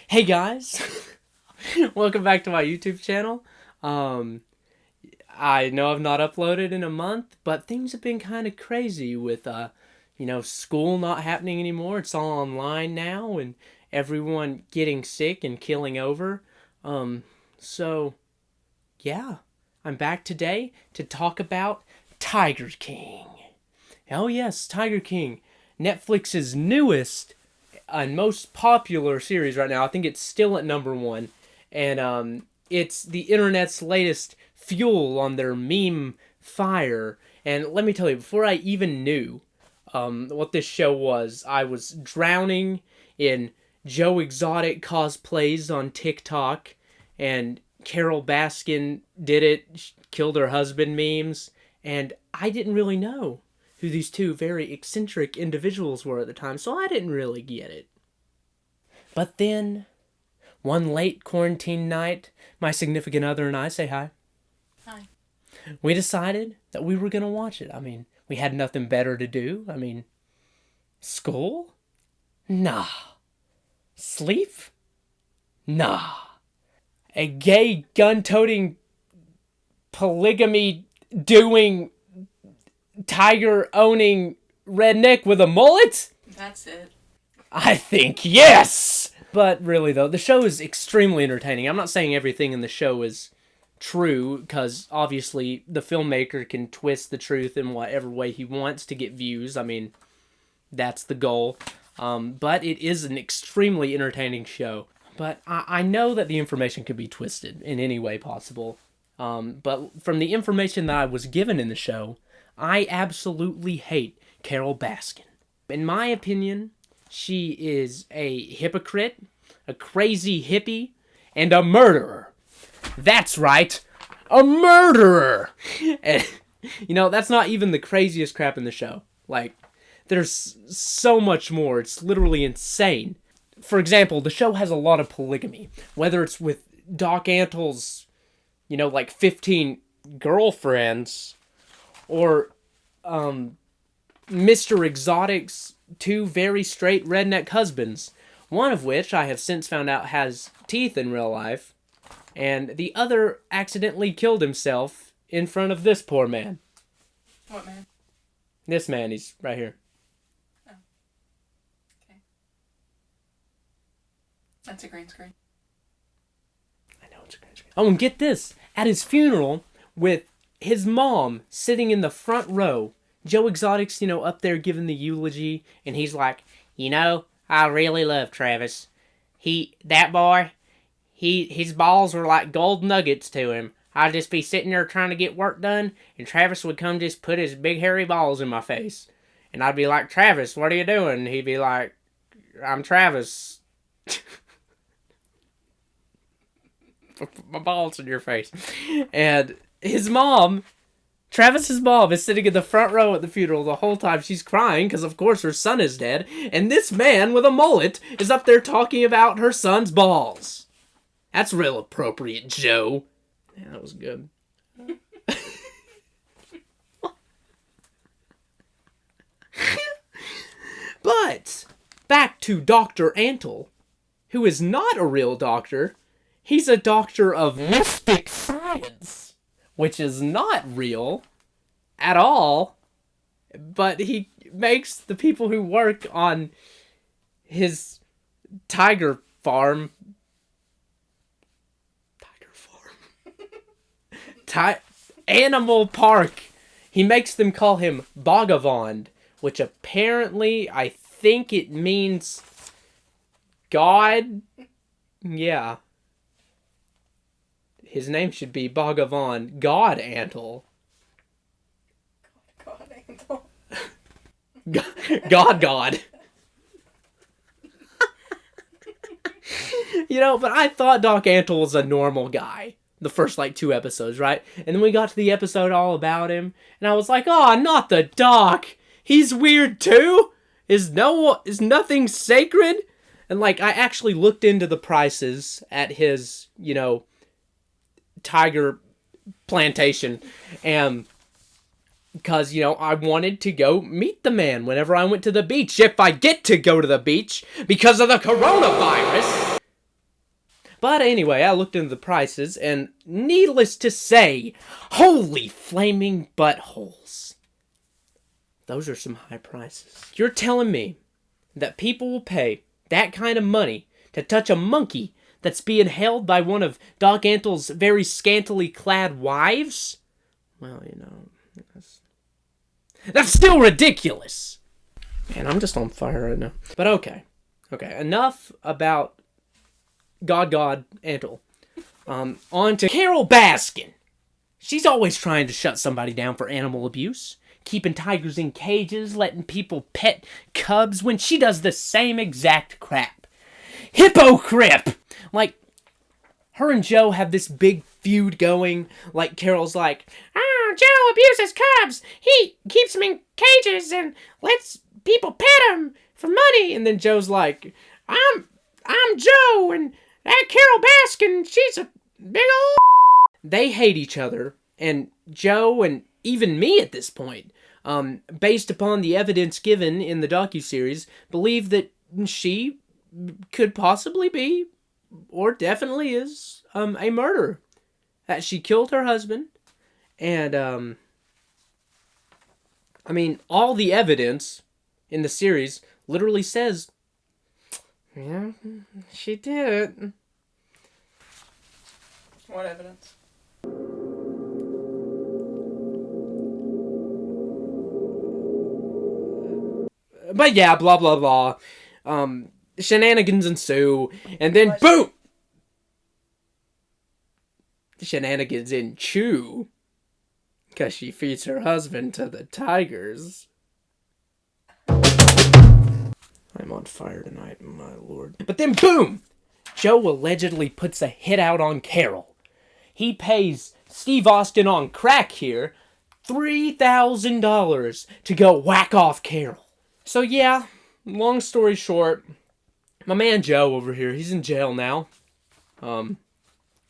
Hey guys, welcome back to my YouTube channel. I know I've not uploaded in a month, but things have been kind of crazy with, school not happening anymore. It's all online now and everyone getting sick and killing over. So, yeah, I'm back today to talk about Tiger King. Oh yes, Tiger King, Netflix's newest and most popular series right now. I think it's still at #1, and it's the internet's latest fuel on their meme fire. And let me tell you, before I even knew what this show was, I was drowning in Joe Exotic cosplays on TikTok, and Carol Baskin did it, killed her husband memes, and I didn't really know who these two very eccentric individuals were at the time, so I didn't really get it. But then, one late quarantine night, my significant other and I, say hi. Hi. We decided that we were going to watch it. We had nothing better to do. School? Nah. Sleep? Nah. A gay, gun-toting, polygamy-doing, tiger-owning redneck with a mullet? That's it. I think yes! But really, though, the show is extremely entertaining. I'm not saying everything in the show is true, because obviously the filmmaker can twist the truth in whatever way he wants to get views. That's the goal. But it is an extremely entertaining show. But I know that the information could be twisted in any way possible. But from the information that I was given in the show, I absolutely hate Carol Baskin. In my opinion, she is a hypocrite, a crazy hippie, and a murderer. That's right, a murderer! And, that's not even the craziest crap in the show. There's so much more. It's literally insane. For example, the show has a lot of polygamy. Whether it's with Doc Antle's, 15 girlfriends, or Mr. Exotic's 2 very straight redneck husbands, one of which I have since found out has teeth in real life, and the other accidentally killed himself in front of this poor man. What man? This man, he's right here. Oh. Okay. That's a green screen. I know it's a green screen. Oh, and get this. At his funeral, with his mom sitting in the front row, Joe Exotic's, up there giving the eulogy, and he's like, I really love Travis. That boy, his balls were like gold nuggets to him. I'd just be sitting there trying to get work done, and Travis would come just put his big hairy balls in my face. And I'd be like, Travis, what are you doing? And he'd be like, I'm Travis. My balls in your face. And his mom, Travis's mom, is sitting in the front row at the funeral the whole time. She's crying because, of course, her son is dead. And this man with a mullet is up there talking about her son's balls. That's real appropriate, Joe. Yeah, that was good. But, back to Dr. Antle, who is not a real doctor. He's a doctor of mystic science, which is not real at all, but he makes the people who work on his tiger farm, animal park, he makes them call him Bhagavand, which apparently, I think it means God. Yeah. His name should be Bhagavan God Antle. God Antle. God. But I thought Doc Antle was a normal guy. The first, 2 episodes, right? And then we got to the episode all about him, and I was like, oh, not the Doc! He's weird too? Is nothing sacred? And, I actually looked into the prices at his, tiger plantation, and because, I wanted to go meet the man whenever I went to the beach, if I get to go to the beach, because of the coronavirus. But anyway, I looked into the prices, and needless to say, holy flaming buttholes. Those are some high prices. You're telling me that people will pay that kind of money to touch a monkey that's being held by one of Doc Antle's very scantily clad wives? Well, that's still ridiculous. Man, I'm just on fire right now. But okay, enough about God Antle. On to Carol Baskin. She's always trying to shut somebody down for animal abuse. Keeping tigers in cages, letting people pet cubs when she does the same exact crap. Hypocrite! Like, her and Joe have this big feud going. Like, Carol's like, Joe abuses cubs. He keeps them in cages and lets people pet them for money. And then Joe's like, I'm Joe, and that Carol Baskin, she's a big old... They hate each other, and Joe, and even me at this point, based upon the evidence given in the docuseries, believe that she could possibly be, or definitely is, a murderer. That she killed her husband, and, all the evidence in the series literally says, yeah, she did. What evidence? But yeah, blah, blah, blah. Shenanigans ensue, and then boom! Shenanigans ensue, because she feeds her husband to the tigers. I'm on fire tonight, my lord. But then boom! Joe allegedly puts a hit out on Carol. He pays Steve Austin on crack here $3,000 to go whack off Carol. So yeah, long story short, my man Joe over here, he's in jail now.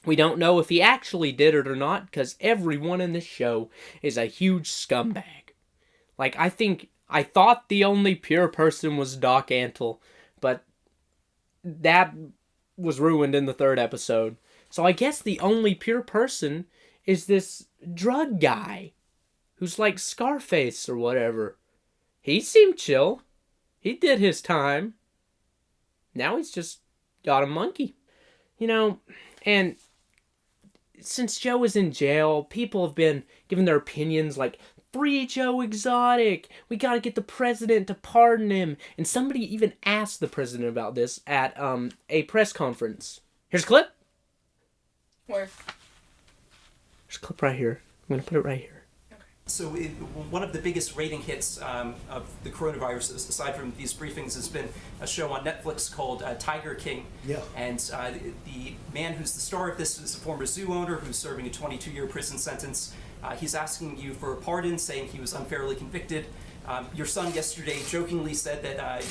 We don't know if he actually did it or not, because everyone in this show is a huge scumbag. Like, I thought the only pure person was Doc Antle, but that was ruined in the 3rd episode. So I guess the only pure person is this drug guy, who's like Scarface or whatever. He seemed chill. He did his time. Now he's just got a monkey. And since Joe is in jail, people have been giving their opinions like, free Joe Exotic! We gotta get the president to pardon him! And somebody even asked the president about this at a press conference. Here's a clip. Where? There's a clip right here. I'm gonna put it right here. So one of the biggest rating hits of the coronavirus, aside from these briefings, has been a show on Netflix called Tiger King. Yeah. And the man who's the star of this is a former zoo owner who's serving a 22-year prison sentence. He's asking you for a pardon, saying he was unfairly convicted. Your son yesterday jokingly said that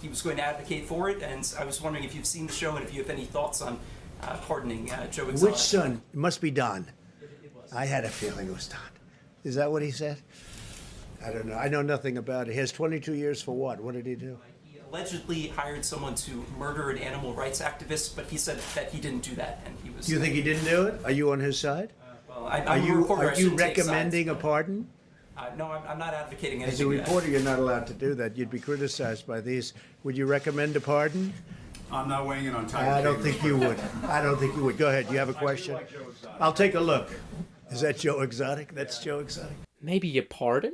he was going to advocate for it, and I was wondering if you've seen the show and if you have any thoughts on pardoning Joe Exotic. Which son? It must be Don. It was. I had a feeling it was Don. Is that what he said? I don't know. I know nothing about it. He has 22 years for what? What did he do? He allegedly hired someone to murder an animal rights activist, but he said that he didn't do that, and he was. Do you think he didn't do it? Are you on his side? Well, Are I'm a reporter. I you shouldn't take recommending sides, a pardon? No, I'm not advocating As a anything. reporter, you're not allowed to do that. You'd be criticized by these. Would you recommend a pardon? I'm not weighing in on Tiger I don't King. think you would. I don't think you would. Go ahead. You have a question? I'll take a look. Is that Joe Exotic? That's Joe Exotic. Maybe a pardon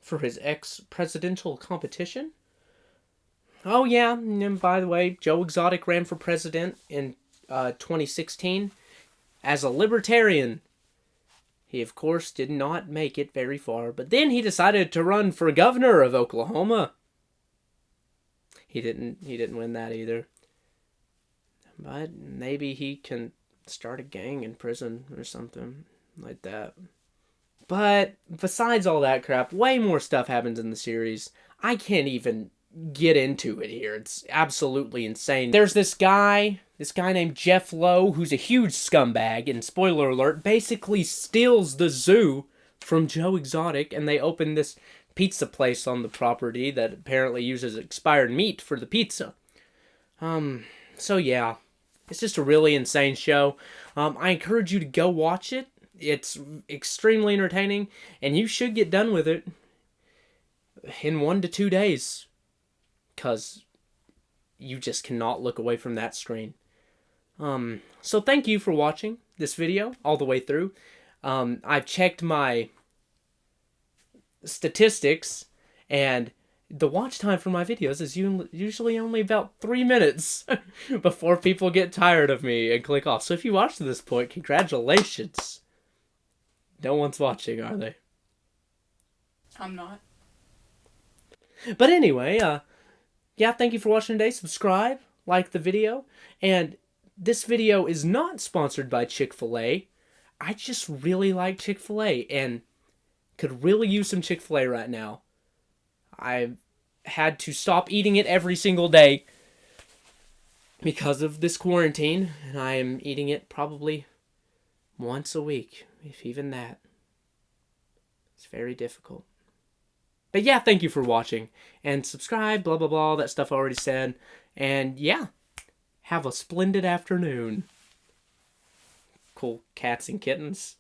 for his ex-presidential competition? Oh yeah, and by the way, Joe Exotic ran for president in 2016 as a libertarian. He, of course, did not make it very far, but then he decided to run for governor of Oklahoma. He didn't win that either. But maybe he can start a gang in prison or something like that. But besides all that crap, way more stuff happens in the series. I can't even get into it here. It's absolutely insane. There's this guy named Jeff Lowe, who's a huge scumbag, and spoiler alert, basically steals the zoo from Joe Exotic, and they open this pizza place on the property that apparently uses expired meat for the pizza. So yeah. It's just a really insane show. I encourage you to go watch it. It's extremely entertaining, and you should get done with it in 1 to 2 days, because you just cannot look away from that screen. So thank you for watching this video all the way through. I've checked my statistics, and the watch time for my videos is usually only about 3 minutes before people get tired of me and click off. So if you watched to this point, congratulations. No one's watching, are they? I'm not. But anyway, yeah, thank you for watching today. Subscribe, like the video, and this video is not sponsored by Chick-fil-A. I just really like Chick-fil-A and could really use some Chick-fil-A right now. I've had to stop eating it every single day because of this quarantine, and I am eating it probably once a week, if even that. It's very difficult. But yeah, thank you for watching, and subscribe, blah, blah, blah, all that stuff I already said. And yeah, have a splendid afternoon. Cool cats and kittens.